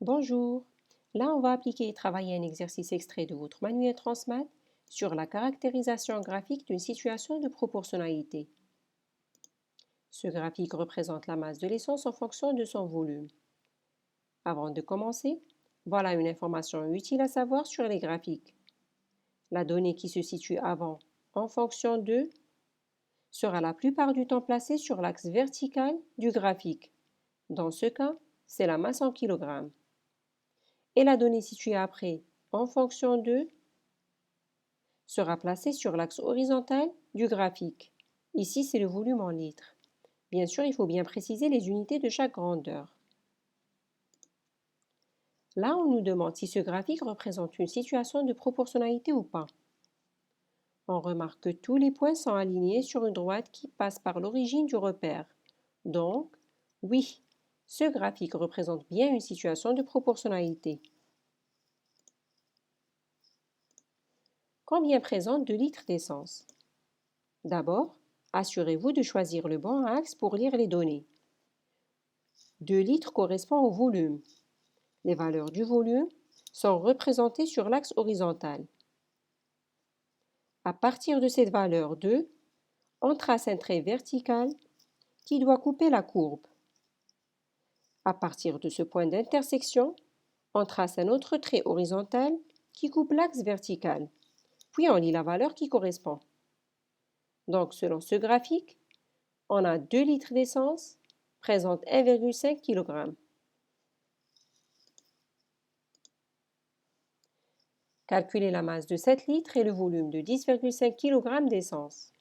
Bonjour. Là, on va appliquer et travailler un exercice extrait de votre manuel Transmath sur la caractérisation graphique d'une situation de proportionnalité. Ce graphique représente la masse de l'essence en fonction de son volume. Avant de commencer, voilà une information utile à savoir sur les graphiques. La donnée qui se situe avant, en fonction de, sera la plupart du temps placée sur l'axe vertical du graphique. Dans ce cas, c'est la masse en kilogrammes. Et la donnée située après, en fonction de, sera placée sur l'axe horizontal du graphique. Ici, c'est le volume en litres. Bien sûr, il faut bien préciser les unités de chaque grandeur. Là, on nous demande si ce graphique représente une situation de proportionnalité ou pas. On remarque que tous les points sont alignés sur une droite qui passe par l'origine du repère. Donc, oui, ce graphique représente bien une situation de proportionnalité. Combien présente 2 litres d'essence? D'abord, assurez-vous de choisir le bon axe pour lire les données. 2 litres correspond au volume. Les valeurs du volume sont représentées sur l'axe horizontal. À partir de cette valeur 2, on trace un trait vertical qui doit couper la courbe. À partir de ce point d'intersection, on trace un autre trait horizontal qui coupe l'axe vertical. Puis on lit la valeur qui correspond. Donc, selon ce graphique, on a 2 litres d'essence présente 1,5 kg. Calculez la masse de 7 litres et le volume de 10,5 kg d'essence.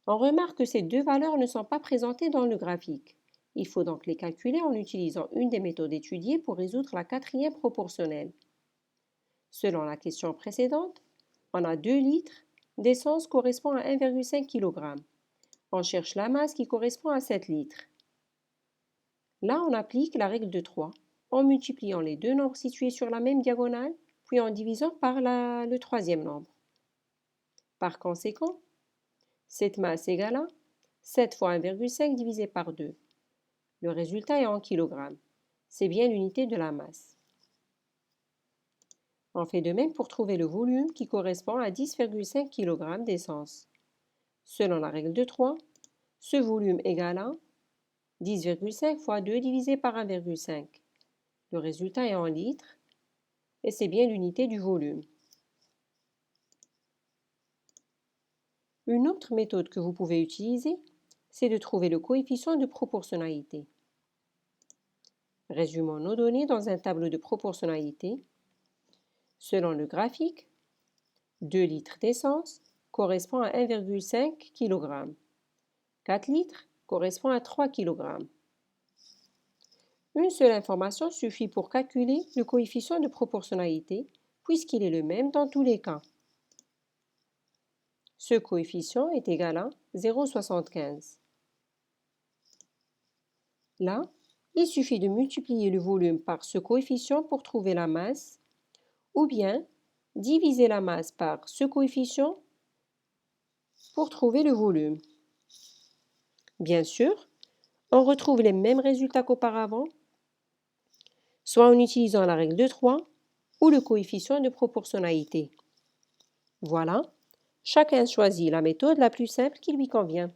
On remarque que ces deux valeurs ne sont pas présentées dans le graphique. Il faut donc les calculer en utilisant une des méthodes étudiées pour résoudre la quatrième proportionnelle. Selon la question précédente, on a 2 litres d'essence correspond à 1,5 kg. On cherche la masse qui correspond à 7 litres. Là, on applique la règle de 3 en multipliant les deux nombres situés sur la même diagonale, puis en divisant par le troisième nombre. Par conséquent, cette masse égale à 7 fois 1,5 divisé par 2. Le résultat est en kilogrammes. C'est bien l'unité de la masse. On fait de même pour trouver le volume qui correspond à 10,5 kg d'essence. Selon la règle de 3, ce volume égale à 10,5 fois 2 divisé par 1,5. Le résultat est en litres et c'est bien l'unité du volume. Une autre méthode que vous pouvez utiliser, c'est de trouver le coefficient de proportionnalité. Résumons nos données dans un tableau de proportionnalité. Selon le graphique, 2 litres d'essence correspond à 1,5 kg. 4 litres correspond à 3 kg. Une seule information suffit pour calculer le coefficient de proportionnalité, puisqu'il est le même dans tous les cas. Ce coefficient est égal à 0,75. Là, il suffit de multiplier le volume par ce coefficient pour trouver la masse, ou bien diviser la masse par ce coefficient pour trouver le volume. Bien sûr, on retrouve les mêmes résultats qu'auparavant, soit en utilisant la règle de 3 ou le coefficient de proportionnalité. Voilà, chacun choisit la méthode la plus simple qui lui convient.